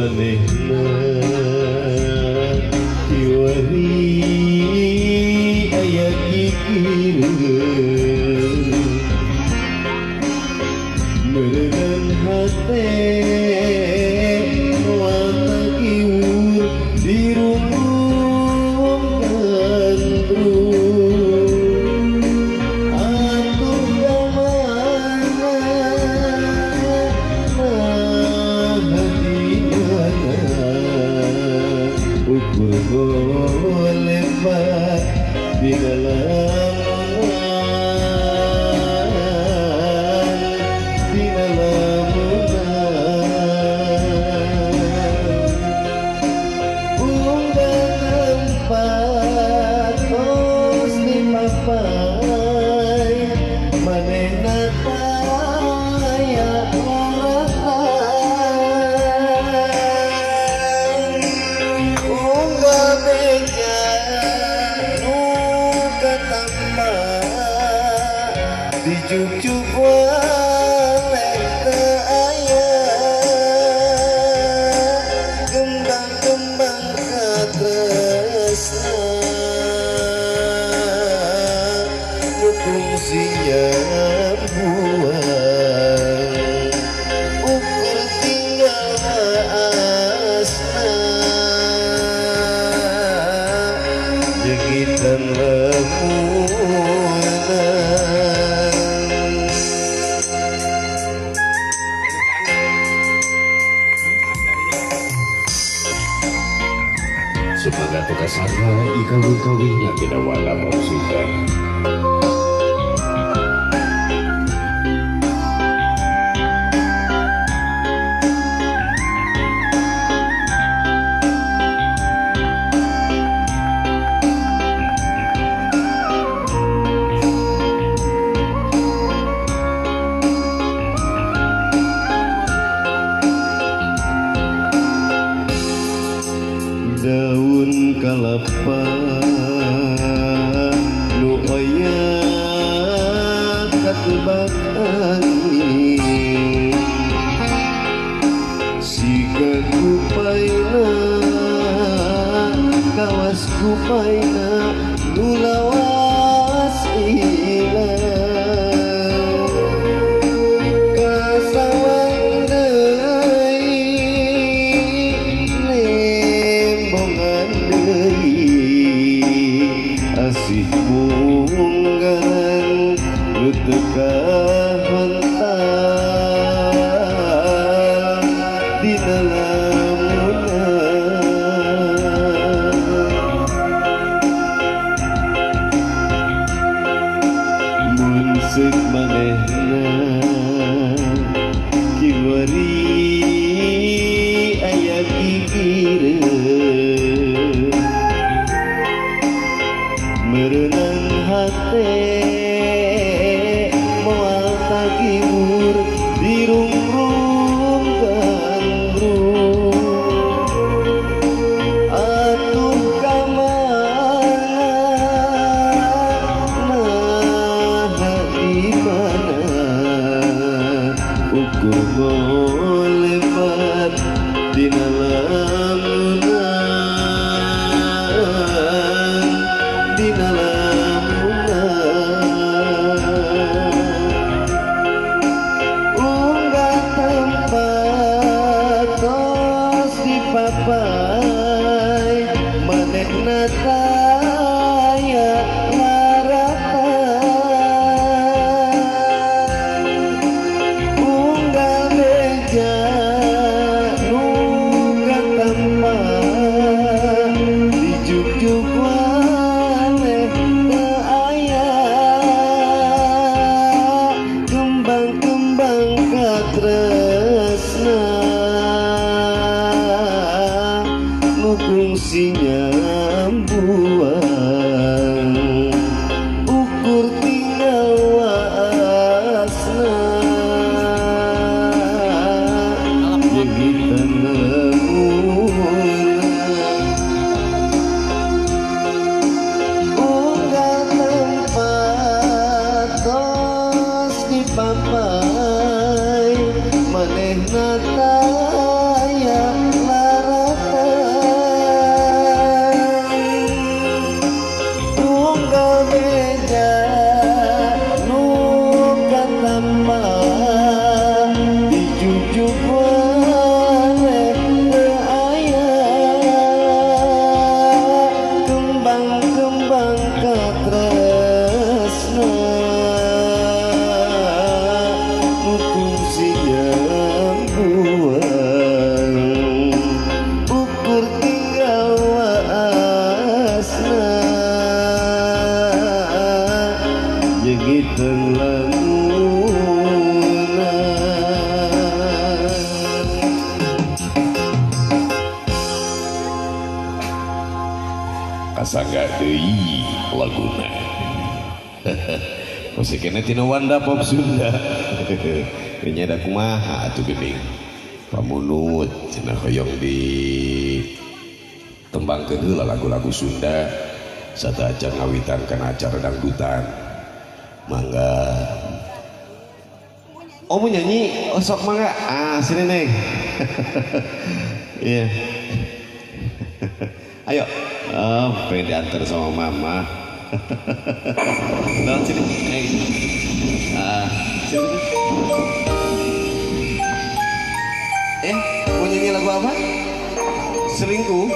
manehna kiwari aya kikireun meureun hate moal tagiur dirungkung gandrung atuh gamana hadiana ukur boleh pak di dalam dijuk-juk walek teu aya kembang-kembang katresna nutung siap buang ukur tinggal asna jegitan lemuna sebagai tukasana ikawin-kawinnya tidak wala maksudnya daun kalapa nu aya katebak angin sika kupaina kawas kupaina nu lawas ilang kasawang deui asih munggaran teka hantar di dalamna mun seuk manehna kiwari aya kikireun merenang hate moal tagiur dirungrung gandrung atuh kamana di mana ukur boleh bat di dalamna di dalamna unggah tempat tos dipapai manehna taya laratan unggah gitung lamunan Kasangga deui laguna. Musiknya tina Wanda pop Sunda. nya da kumaha atuh geuning Pamunut cenah hoyong di tembangkeun heula lagu-lagu Sunda sadajan ngawitan kana acara dangdutan. Mangga. oh mau nyanyi oh sok mangga sini neng iya ayo pengen diantar sama mama nah sini neng sini mau nyanyi lagu apa selingkuh